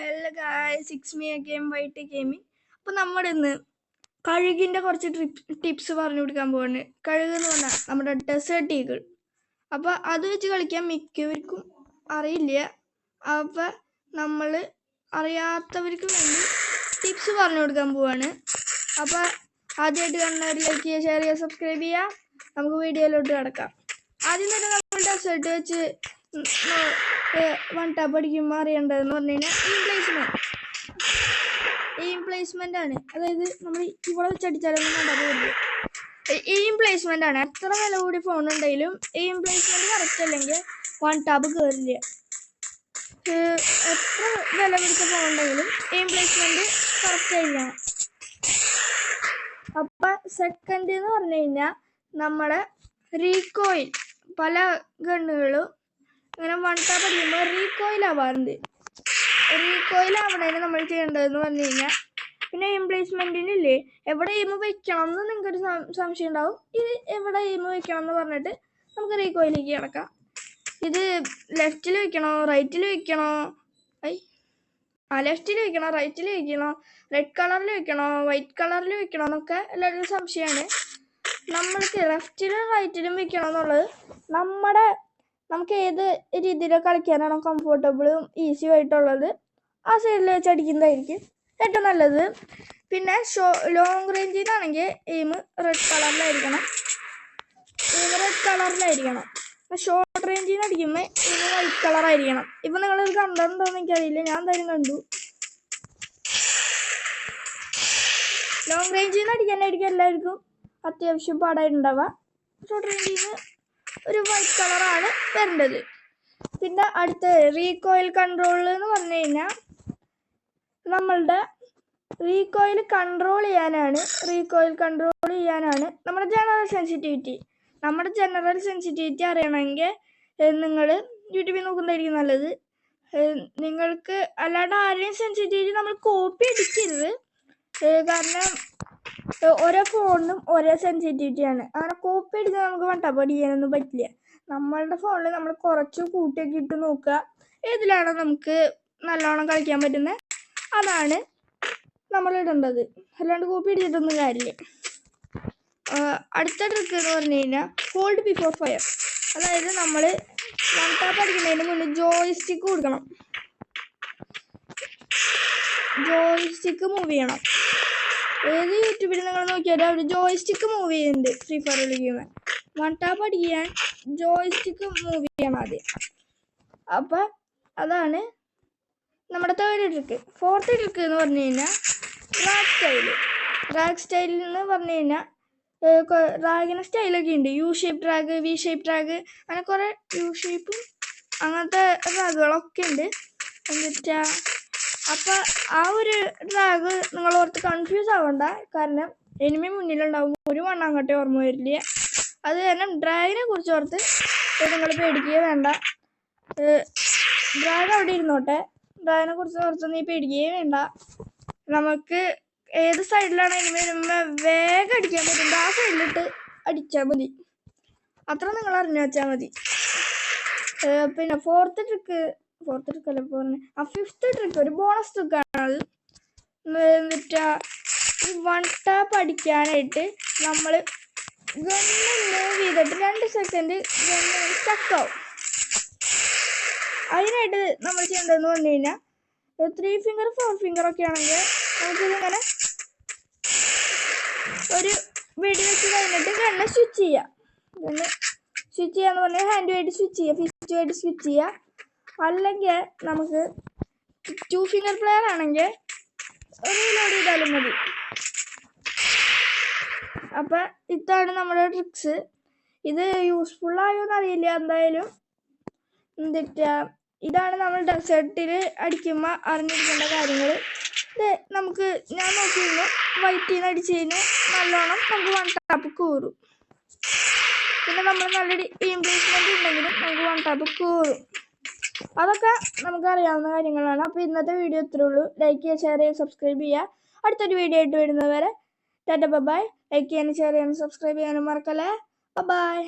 Hello guys, it's me again, YT Gaming. അപ്പോൾ നമ്മൾ ഇന്ന് കഴുകിൻ്റെ കുറച്ച് ടിപ്സ് പറഞ്ഞു കൊടുക്കാൻ പോവാണ്. കഴുകെന്ന് പറഞ്ഞാൽ നമ്മുടെ ഡെസേർട്ട് ഈഗിൾ. അപ്പോൾ അത് വെച്ച് കളിക്കാൻ മിക്കവർക്കും അറിയില്ല. അപ്പോൾ നമ്മൾ അറിയാത്തവർക്ക് വേണ്ടി ടിപ്സ് പറഞ്ഞു കൊടുക്കാൻ പോവാണ്. അപ്പോൾ ആദ്യമായിട്ട് കാണുന്നവർ ലൈക്ക് ചെയ്യുക, ഷെയർ ചെയ്യുക, സബ്സ്ക്രൈബ് ചെയ്യുക. നമുക്ക് വീഡിയോയിലോട്ട് കിടക്കാം. ആദ്യം തന്നെ നമ്മൾ ഡെസേർട്ട് വെച്ച് വൺ ടാപ്പ് അടിക്കുമ്പോൾ അറിയേണ്ടതെന്ന് പറഞ്ഞു കഴിഞ്ഞാൽ എയിം പ്ലേസ്മെൻ്റ് ആണ്. അതായത് നമ്മൾ ഇവിടെ വെച്ച് അടിച്ചാലൊന്നും കണ്ടത് വരില്ല. എയിം പ്ലേസ്മെൻ്റ് ആണ്. എത്ര വില കൂടി ഫോൺ ഉണ്ടെങ്കിലും എയിം പ്ലേസ്മെൻറ്റ് കറക്റ്റ് അല്ലെങ്കിൽ വൺ ടാപ്പ് കയറില്ല. എത്ര വില പിടിച്ച ഫോൺ ഉണ്ടെങ്കിലും എയിം പ്ലേസ്മെൻറ്റ് കറക്റ്റ് ആയിരിക്കണം. അപ്പം സെക്കൻഡ് എന്ന് പറഞ്ഞു കഴിഞ്ഞാൽ നമ്മുടെ റീകോയിൽ പല ഗണ്ണുകളും ഇങ്ങനെ വൺ ടാപ്പ് അടിക്കുമ്പോൾ റീകോയിൽ ആവാറുണ്ട്. റീകോയിൽ ആവണേന് നമ്മൾ ചെയ്യേണ്ടതെന്ന് പറഞ്ഞു കഴിഞ്ഞാൽ പിന്നെ എയിം പ്ലേസ്മെൻറ്റിനില്ലേ എവിടെ എയിം വെക്കണം എന്ന് നിങ്ങൾക്കൊരു സംശയം ഉണ്ടാവും. ഇത് എവിടെ എയിം വെക്കണം എന്ന് പറഞ്ഞിട്ട് നമുക്ക് റീകോയിലേക്ക് കിടക്കാം. ഇത് ലെഫ്റ്റിൽ വെക്കണോ റൈറ്റിൽ വെക്കണോ, ലെഫ്റ്റിൽ വെക്കണോ റൈറ്റിൽ വെക്കണോ, റെഡ് കളറിൽ വെക്കണോ വൈറ്റ് കളറിൽ വെക്കണോ എന്നൊക്കെ എല്ലാവരും സംശയമാണ്. നമ്മൾക്ക് ലെഫ്റ്റിലും റൈറ്റിലും വെക്കണം എന്നുള്ളത് നമുക്ക് ഏത് രീതിയിൽ കളിക്കാനാണോ കംഫർട്ടബിളും ഈസിയും ആയിട്ടുള്ളത് ആ സൈഡിൽ വെച്ച് അടിക്കുന്നതായിരിക്കും ഏറ്റവും നല്ലത്. പിന്നെ ലോങ് റേഞ്ചിലാണെങ്കിൽ എയിം റെഡ് കളറിലായിരിക്കണം. ഷോർട്ട് റേഞ്ചിൽ നിന്ന് അടിക്കുമ്പോൾ എയിം വൈറ്റ് കളറായിരിക്കണം. ഇപ്പം നിങ്ങളിത് കണ്ടിട്ടുണ്ടോയെന്ന് എനിക്കറിയില്ല, ഞാൻ എന്തായാലും കണ്ടു. ലോങ് റേഞ്ചിൽ നിന്ന് അടിക്കാനായിരിക്കും എല്ലാവർക്കും അത്യാവശ്യം പാടായിട്ടുണ്ടാവുക. ഷോർട്ട് റേഞ്ചിൽ നിന്ന് ഒരു വൈറ്റ് കളറാണ് വരേണ്ടത്. പിന്നെ അടുത്ത റീകോയിൽ കൺട്രോൾ എന്ന് പറഞ്ഞു കഴിഞ്ഞാൽ നമ്മളുടെ റീകോയിൽ കൺട്രോൾ ചെയ്യാനാണ് നമ്മുടെ ജനറൽ സെൻസിറ്റിവിറ്റി അറിയണമെങ്കിൽ നിങ്ങൾ യൂട്യൂബിൽ നോക്കുന്നതായിരിക്കും നല്ലത്. നിങ്ങൾക്ക് അല്ലാണ്ട് ആരെയും സെൻസിറ്റിവിറ്റി നമ്മൾ കോപ്പി അടിക്കരുത്. കാരണം ഓരോ ഫോണിനും ഓരോ സെൻസിറ്റിവിറ്റിയാണ്. അങ്ങനെ കോപ്പി അടിച്ചാൽ നമുക്ക് വൺ ടാപ്പ് അടിക്കാനൊന്നും പറ്റില്ല. നമ്മളുടെ ഫോണിൽ നമ്മൾ കുറച്ച് കൂട്ടിയൊക്കെ ഇട്ട് നോക്കുക, ഏതിലാണോ നമുക്ക് നല്ലോണം കളിക്കാൻ പറ്റുന്നത് അതാണ് നമ്മൾ ഇടേണ്ടത്. അല്ലാണ്ട് കോപ്പി അടിച്ചിട്ടൊന്നും കാര്യമില്ല. അടുത്ത ട്രിക്ക് എന്ന് പറഞ്ഞു കഴിഞ്ഞാൽ ഹോൾഡ് ബിഫോർ ഫയർ. അതായത് നമ്മൾ വൺ ടാപ്പ് അടിക്കുന്നതിന് മുന്നേ ജോയിസ്റ്റിക്ക് കൊടുക്കണം. ജോയിസ്റ്റിക്ക് മൂവ് ചെയ്യണം. ഏത് യൂട്യൂബിൽ നിങ്ങൾ നോക്കിയാലും അവർ ജോയിസ്റ്റിക്ക് മൂവ് ചെയ്യുന്നുണ്ട്. ഫ്രീ ഫയർ കളിക്കുമ്പോൾ വൺ ടാപ്പ് അടിക്കാൻ ജോയിസ്റ്റിക്ക് മൂവ് ചെയ്യണം ആദ്യം. അപ്പം അതാണ് നമ്മുടെ തേർഡ് ട്രിക്ക്. ഫോർത്ത് ട്രിക്ക് എന്ന് പറഞ്ഞു കഴിഞ്ഞാൽ ഡ്രാഗ് സ്റ്റൈലിൽ എന്ന് പറഞ്ഞു കഴിഞ്ഞാൽ ഡ്രാഗിന് സ്റ്റൈലൊക്കെ ഉണ്ട്. U shape drag, V shape drag, അങ്ങനെ കുറേ യു ഷേപ്പും അങ്ങനത്തെ ഡ്രാഗുകളൊക്കെ ഉണ്ട്. എന്നിട്ടാ അപ്പം ആ ഒരു ഡ്രാഗ് നിങ്ങൾ ഓർത്ത് കൺഫ്യൂസ് ആവണ്ട. കാരണം എനിമി മുന്നിലുണ്ടാവും, ഒരു മണ്ണാങ്കട്ടെ ഓർമ്മ വരില്ല. അത് കാരണം ഡ്രാഗിനെ കുറിച്ച് ഓർത്ത് നിങ്ങൾ പേടിക്കുക വേണ്ട. ഡ്രാഗ് അവിടെ ഇരുന്നോട്ടെ. ഡ്രാഗിനെ കുറിച്ച് ഓർത്ത് നീ പേടിക്കുകയും വേണ്ട. നമുക്ക് ഏത് സൈഡിലാണ് എനിമി വരുമ്പോൾ വേഗം അടിക്കാൻ പറ്റുന്നത് ആ സൈഡിലിട്ട് അടിച്ചാൽ മതി. അത്ര നിങ്ങൾ അറിഞ്ഞു വെച്ചാൽ മതി. പിന്നെ ഫിഫ്ത്ത് ട്രിക്ക് ഒരു ബോണസ് ട്രിക്കാണ്. എന്നിട്ട് ഈ വൺ ടാപ്പ് അടിക്കാനായിട്ട് നമ്മൾ ഗണ്ണ് മൂവ് ചെയ്തിട്ട് 2 സെക്കൻഡ് ഗണ്ണ് സ്റ്റക്കാവും. അതിനായിട്ട് നമ്മൾ ചെയ്യേണ്ടതെന്ന് പറഞ്ഞു കഴിഞ്ഞാൽ 3 ഫിംഗർ 4 ഫിംഗർ ഒക്കെ ആണെങ്കിൽ നമുക്കിതിങ്ങനെ ഒരു വെടി വെച്ച് കഴിഞ്ഞിട്ട് ഗണ്ണ് സ്വിച്ച് ചെയ്യാന്ന് പറഞ്ഞാൽ ഹാൻഡ് ആയിട്ട് സ്വിച്ച് ചെയ്യുക, ഫിസ്റ്റ് ആയിട്ട് സ്വിച്ച് ചെയ്യുക. അല്ലെങ്കിൽ നമുക്ക് 2 ഫിംഗർ പ്ലെയർ ആണെങ്കിൽ റീലോഡ് ചെയ്താലും മതി. അപ്പം ഇതാണ് നമ്മുടെ ട്രിക്സ്. ഇത് യൂസ്ഫുള്ളായോ എന്നറിയില്ല. എന്തായാലും ഇതാണ് നമ്മൾ ഡെസേർട്ടിൽ അടിക്കുമ്പോൾ അറിഞ്ഞിരിക്കേണ്ട കാര്യങ്ങൾ. ഇത് ഞാൻ നോക്കിയിരുന്നു വൈറ്റിൽ നിന്ന് അടിച്ച് കഴിഞ്ഞാൽ നല്ലോണം നമുക്ക് വൺ ടാപ്പ് കയറും. പിന്നെ നമ്മൾ നല്ല എയിം പ്ലേസ്മെൻറ്റ് ഉണ്ടെങ്കിലും നമുക്ക് വൺ ടാപ്പ് കയറും. അതൊക്കെ നമുക്കറിയാവുന്ന കാര്യങ്ങളാണ്. അപ്പോൾ ഇന്നത്തെ വീഡിയോ ഇത്രേ ഉള്ളൂ. ലൈക്ക് ചെയ്യുക, ഷെയർ ചെയ്യുക, സബ്സ്ക്രൈബ് ചെയ്യുക. അടുത്തൊരു വീഡിയോ ആയിട്ട് വരുന്നത് വരെ ടാറ്റ ബൈ. ലൈക്ക് ചെയ്യാനും ഷെയർ ചെയ്യാനും സബ്സ്ക്രൈബ് ചെയ്യാനും മറക്കല്ലേ. ബൈ.